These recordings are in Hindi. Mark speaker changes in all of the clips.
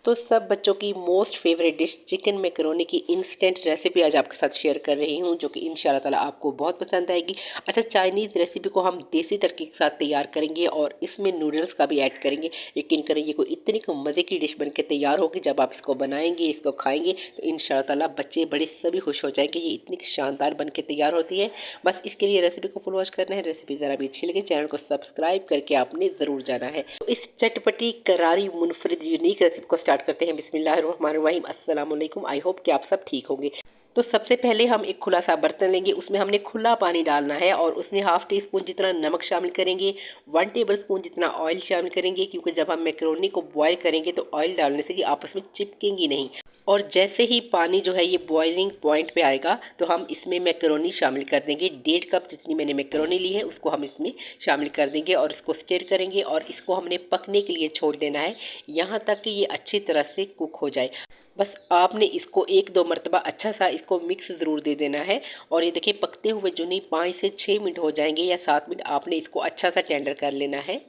Speaker 1: तो सब बच्चों की most favourite dish chicken macaroni की इंस्टेंट रेसिपी आज आपके साथ शेयर कर रही हूँ, जो कि इंशाल्लाह ताला आपको बहुत पसंद आएगी। अच्छा, चाइनीज़ रेसिपी को हम देसी तरीके के साथ तैयार करेंगे और इसमें नूडल्स का भी ऐड करेंगे। यकीन करें, ये कोई इतनी मज़े की डिश बन के तैयार होगी, जब आप इसको बनाएंगे, इसको खाएंगे तो इंशाल्लाह ताला बच्चे बड़े सभी खुश हो जाएंगे। ये इतनी शानदार बन के तैयार होती है। बस इसके लिए रेसिपी को फुल वॉच करना है। रेसिपी ज़रा भी अच्छी लगे, चैनल को सब्सक्राइब करके आपने ज़रूर जाना है। तो इस चटपटी करारी मुनफरिद यूनिक रेसिपी को स्टार्ट करते हैं। बिस्मिल्लाहिर्रहमानिर्रहीम। अस्सलाम वालेकुम। आई होप कि आप सब ठीक होंगे। तो सबसे पहले हम एक खुला सा बर्तन लेंगे, उसमें हमने खुला पानी डालना है और उसमें हाफ टी स्पून जितना नमक शामिल करेंगे, 1 टेबल स्पून जितना ऑयल शामिल करेंगे, क्योंकि जब हम मैकरोनी को बॉयल करेंगे तो ऑयल डालने से ये आपस में चिपकेंगी नहीं। और जैसे ही पानी जो है ये बॉइलिंग पॉइंट पे आएगा तो हम इसमें मैकरोनी शामिल कर देंगे। 1.5 कप जितनी मैंने मैकरोनी ली है उसको हम इसमें शामिल कर देंगे और इसको स्टिर करेंगे और इसको हमने पकने के लिए छोड़ देना है, यहाँ तक कि ये अच्छी तरह से कुक हो जाए। बस आपने इसको 1-2 मरतबा अच्छा सा इसको मिक्स ज़रूर दे देना है। और ये देखिए, पकते हुए जो नहीं 5 से 6 मिनट हो जाएंगे या 7 मिनट, आपने इसको अच्छा सा टेंडर कर लेना है।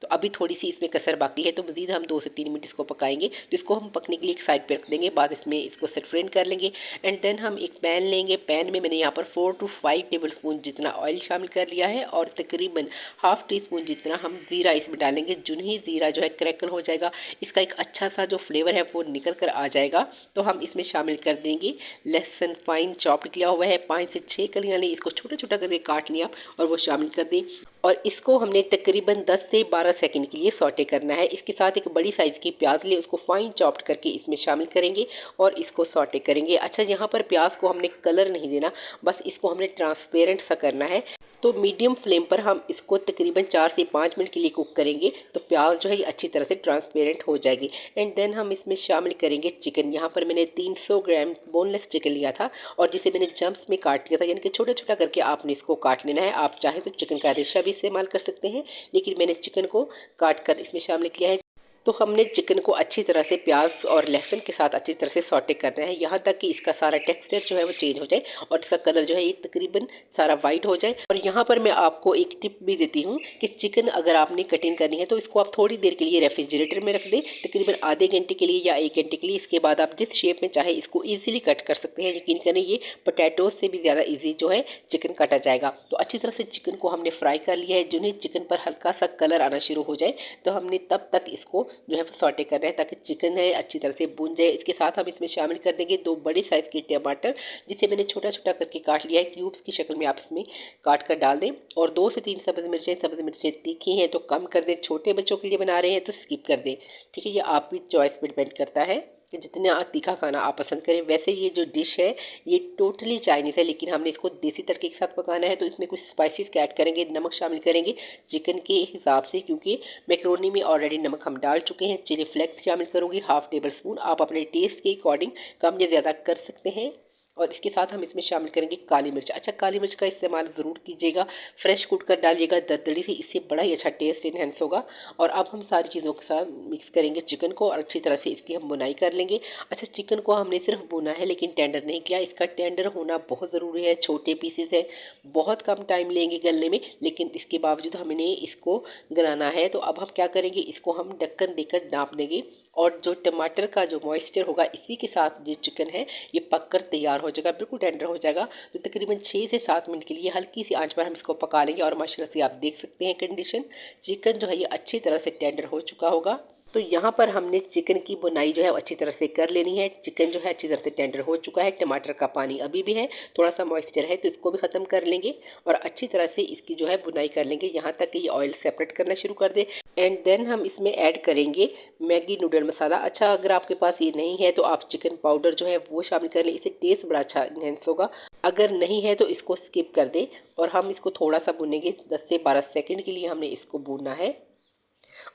Speaker 1: तो अभी थोड़ी सी इसमें कसर बाकी है, तो मज़ीद हम 2 से 3 मिनट इसको पकाएंगे। तो इसको हम पकने के लिए एक साइड पे रख देंगे, बाद इसमें इसको सेटफ्रेन कर लेंगे। एंड देन हम एक पैन लेंगे। पैन में मैंने यहाँ पर 4 to 5 टेबल स्पून जितना ऑयल शामिल कर लिया है और तकरीबन हाफ टी स्पून जितना हम ज़ीरा इसमें डालेंगे। जो ही ज़ीरा जो है क्रैकल हो जाएगा, इसका एक अच्छा सा जो फ्लेवर है वो निकल कर आ जाएगा, तो हम इसमें शामिल कर देंगे लहसुन फाइन चॉप्ड किया हुआ है। 5 से 6 कलियाँ लें, इसको छोटा छोटा करके काट लिया और वो शामिल कर दें। और इसको हमने तकरीबन 10 से 12 सेकंड के लिए सौटे करना है। इसके साथ एक बड़ी साइज़ की प्याज ले, उसको फाइन चॉप्ड करके इसमें शामिल करेंगे और इसको सौटे करेंगे। अच्छा, यहाँ पर प्याज को हमने कलर नहीं देना, बस इसको हमने ट्रांसपेरेंट सा करना है। तो मीडियम फ्लेम पर हम इसको तकरीबन 4 से 5 मिनट के लिए कुक करेंगे, तो प्याज जो है ये अच्छी तरह से ट्रांसपेरेंट हो जाएगी। एंड देन हम इसमें शामिल करेंगे चिकन। यहाँ पर मैंने 300 ग्राम बोनलेस चिकन लिया था और जिसे मैंने जम्प्स में काट लिया था, यानी कि छोटा छोटा करके आपने इसको काट लेना है। आप चाहे तो चिकन का रेशा भी इस्तेमाल कर सकते हैं, लेकिन मैंने चिकन को काट कर इसमें शामिल किया है। तो हमने चिकन को अच्छी तरह से प्याज और लहसुन के साथ अच्छी तरह से सौटे करना है, यहाँ तक कि इसका सारा टेक्सचर जो है वो चेंज हो जाए और इसका कलर जो है ये तकरीबन सारा वाइट हो जाए। और यहाँ पर मैं आपको एक टिप भी देती हूँ कि चिकन अगर आपने कटिंग करनी है तो इसको आप थोड़ी देर के लिए रेफ्रिजरेटर में रख दें, तकरीबन आधे घंटे के लिए या 1 घंटे के लिए। इसके बाद आप जिस शेप में चाहे इसको ईजिली कट कर सकते हैं। यकीन करें, ये पोटैटोज से भी ज़्यादा ईजी जो है चिकन काटा जाएगा। तो अच्छी तरह से चिकन को हमने फ्राई कर लिया है। जिन्हें चिकन पर हल्का सा कलर आना शुरू हो जाए तो हमने तब तक इसको जो है सौटे कर रहे हैं, ताकि चिकन है अच्छी तरह से भून जाए। इसके साथ हम इसमें शामिल कर देंगे 2 बड़े साइज़ के टमाटर, जिसे मैंने छोटा छोटा करके काट लिया है। क्यूब्स की शक्ल में आप इसमें काट कर डाल दें। और 2 से 3 सब्ज़ मिर्चें तीखी हैं तो कम कर दें, छोटे बच्चों के लिए बना रहे हैं तो स्किप कर दें। ठीक है, ये आपकी चॉइस पर डिपेंड करता है कि जितना तीखा खाना आप पसंद करें। वैसे ये जो डिश है ये टोटली चाइनीज़ है, लेकिन हमने इसको देसी तरीके के साथ पकाना है, तो इसमें कुछ स्पाइसेस ऐड करेंगे। नमक शामिल करेंगे चिकन के हिसाब से, क्योंकि मैकरोनी में ऑलरेडी नमक हम डाल चुके हैं। चिली फ्लेक्स शामिल करूँगी हाफ टेबल स्पून, आप अपने टेस्ट के अकॉर्डिंग कम या ज़्यादा कर सकते हैं। और इसके साथ हम इसमें शामिल करेंगे काली मिर्च। अच्छा, काली मिर्च का इस्तेमाल ज़रूर कीजिएगा, फ्रेश कूट कर डालिएगा दरदरी से, इससे बड़ा ही अच्छा टेस्ट इन्हेंस होगा। और अब हम सारी चीज़ों के साथ मिक्स करेंगे चिकन को और अच्छी तरह से इसकी हम बुनाई कर लेंगे। अच्छा, चिकन को हमने सिर्फ भुना है लेकिन टेंडर नहीं किया। इसका टेंडर होना बहुत ज़रूरी है। छोटे पीसेस हैं, बहुत कम टाइम लेंगे गलने में, लेकिन इसके बावजूद हमने इसको गलाना है। तो अब हम क्या करेंगे, इसको हम ढक्कन देकर ढाँप देंगे और जो टमाटर का जो मॉइस्चर होगा इसी के साथ जो चिकन है ये पक कर तैयार हो जाएगा, बिल्कुल टेंडर हो जाएगा। तो तकरीबन 6 से 7 मिनट के लिए हल्की सी आंच पर हम इसको पका लेंगे और माशाल्लाह से आप देख सकते हैं कंडीशन, चिकन जो है ये अच्छी तरह से टेंडर हो चुका होगा। तो यहाँ पर हमने चिकन की बुनाई जो है अच्छी तरह से कर लेनी है। चिकन जो है अच्छी तरह से टेंडर हो चुका है। टमाटर का पानी अभी भी है, थोड़ा सा मॉइस्चर है, तो इसको भी ख़त्म कर लेंगे और अच्छी तरह से इसकी जो है बुनाई कर लेंगे, यहाँ तक कि ये ऑयल सेपरेट करना शुरू कर दे। एंड देन हम इसमें ऐड करेंगे मैगी नूडल मसाला। अच्छा, अगर आपके पास ये नहीं है तो आप चिकन पाउडर जो है वो शामिल कर लें, इससे टेस्ट बड़ा अच्छा इन्हेंस होगा। अगर नहीं है तो इसको स्किप कर दें और हम इसको थोड़ा सा भुनेंगे, 10 से 12 सेकंड के लिए हमने इसको भूनना है।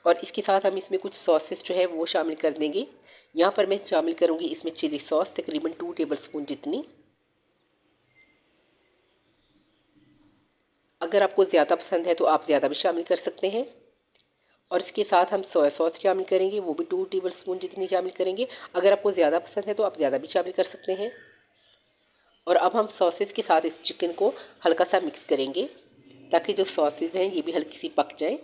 Speaker 1: और इसके साथ हम इसमें कुछ सॉसेस जो है वो शामिल कर देंगे। यहाँ पर मैं शामिल करूँगी इसमें चिली सॉस तकरीबन 2 टेबल स्पून जितनी। अगर आपको ज़्यादा पसंद है तो आप ज़्यादा भी शामिल कर सकते हैं। और इसके साथ हम सोया सॉस शामिल करेंगे, वो भी 2 टेबल स्पून जितनी शामिल करेंगे। अगर आपको ज़्यादा पसंद है तो आप ज़्यादा भी शामिल कर सकते हैं। और अब हम सॉसेस के साथ इस चिकन को हल्का सा मिक्स करेंगे, ताकि जो सॉसेस हैं ये भी हल्की सी पक जाए।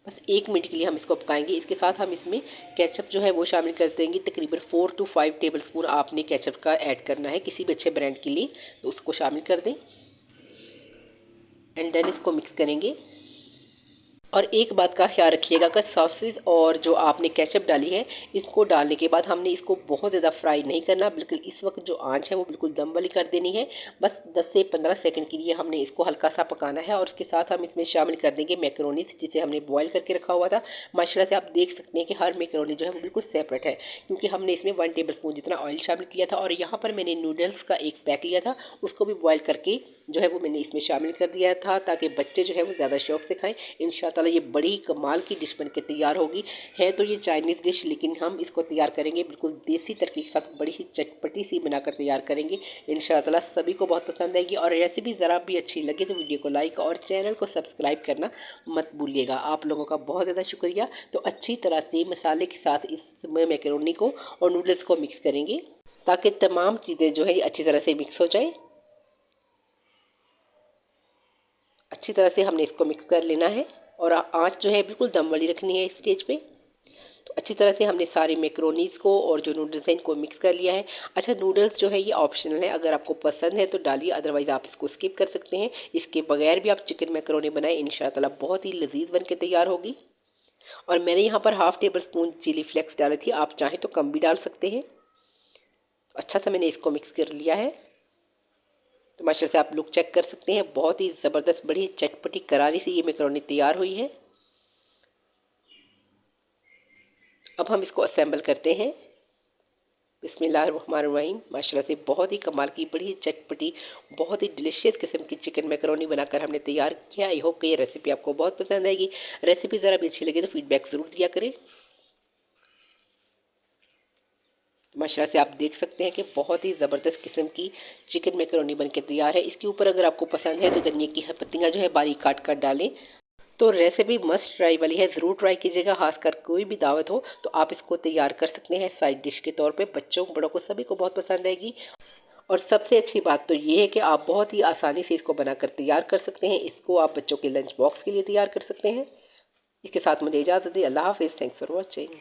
Speaker 1: बस 1 मिनट के लिए हम इसको पकाएंगे। इसके साथ हम इसमें केचप जो है वो शामिल कर देंगे। तकरीबन 4 टू 5 टेबलस्पून आपने केचप का ऐड करना है किसी भी अच्छे ब्रांड के लिए, तो उसको शामिल कर दें एंड देन इसको मिक्स करेंगे। और एक बात का ख्याल रखिएगा कि सॉसेज और जो आपने केचप डाली है, इसको डालने के बाद हमने इसको बहुत ज़्यादा फ्राई नहीं करना। बिल्कुल इस वक्त जो आंच है वो बिल्कुल दम वाली कर देनी है। बस 10 से 15 सेकंड के लिए हमने इसको हल्का सा पकाना है। और उसके साथ हम इसमें शामिल कर देंगे मैकरोनीज, जिसे हमने बॉयल करके रखा हुआ था। माशाल्लाह से आप देख सकते हैं कि हर मैकरोनी जो है वो बिल्कुल सेपरेट है, क्योंकि हमने इसमें 1 टेबल स्पून जितना ऑयल शामिल किया था। और यहाँ पर मैंने नूडल्स का एक पैक लिया था, उसको भी बॉयल करके जो है वो मैंने इसमें शामिल कर दिया था, ताकि बच्चे जो है वो ज़्यादा शौक से खाएं। इंशाअल्लाह ये बड़ी कमाल की डिश बन के तैयार होगी। है तो ये चाइनीज़ डिश, लेकिन हम इसको तैयार करेंगे बिल्कुल देसी तरीके के साथ, बड़ी ही चटपटी सी बनाकर तैयार करेंगे। इंशाअल्लाह सभी को बहुत पसंद आएगी। और रेसिपी ज़रा भी अच्छी लगे तो वीडियो को लाइक और चैनल को सब्सक्राइब करना मत भूलिएगा। आप लोगों का बहुत ज़्यादा शुक्रिया। तो अच्छी तरह से मसाले के साथ इस मैकरोनी को और नूडल्स को मिक्स करेंगे, ताकि तमाम चीज़ें जो है ये अच्छी तरह से मिक्स हो जाए। अच्छी तरह से हमने इसको मिक्स कर लेना है और आंच जो है बिल्कुल दम वाली रखनी है इस स्टेज पे। तो अच्छी तरह से हमने सारी मैक्रोनीज़ को और जो नूडल्स हैं इनको मिक्स कर लिया है। अच्छा, नूडल्स जो है ये ऑप्शनल है, अगर आपको पसंद है तो डालिए, अदरवाइज़ आप इसको स्किप कर सकते हैं। इसके बगैर भी आप चिकन मैक्रोनी बनाएं, इंशाअल्लाह बहुत ही लजीज बन के तैयार होगी। और मैंने यहाँ पर half tablespoon chilli flakes डाली थी, आप चाहें तो कम भी डाल सकते हैं। तो अच्छा सा मैंने इसको मिक्स कर लिया है। तो माशाल्लाह से आप लोग चेक कर सकते हैं, बहुत ही ज़बरदस्त बड़ी चटपटी करारी सी ये मैकरोनी तैयार हुई है। अब हम इसको असेंबल करते हैं। बिस्मिल्लाहिर्रहमानिर्रहीम। माशाल्लाह से बहुत ही कमाल की बड़ी ही चटपटी बहुत ही डिलीशियस किस्म की चिकन मैकरोनी बनाकर हमने तैयार किया। आई होप कि ये रेसिपी आपको बहुत पसंद आएगी। रेसिपी ज़रा भी अच्छी लगी तो फीडबैक ज़रूर दिया करें। माशाल्लाह से आप देख सकते हैं कि बहुत ही ज़बरदस्त किस्म की चिकन मैकरोनी बनके तैयार है। इसके ऊपर अगर आपको पसंद है तो धनिया की पत्तियाँ जो है बारीक काट कर डालें। तो रेसिपी मस्ट ट्राई वाली है, ज़रूर ट्राई कीजिएगा। खासकर कोई भी दावत हो तो आप इसको तैयार कर सकते हैं साइड डिश के तौर पे। बच्चों बड़ों को सभी को बहुत पसंद आएगी। और सबसे अच्छी बात तो ये है कि आप बहुत ही आसानी से इसको बनाकर तैयार कर सकते हैं। इसको आप बच्चों के लंच बॉक्स के लिए तैयार कर सकते हैं। इसके साथ मुझे इजाज़त दी। अल्लाह हाफिज़। Thanks for watching.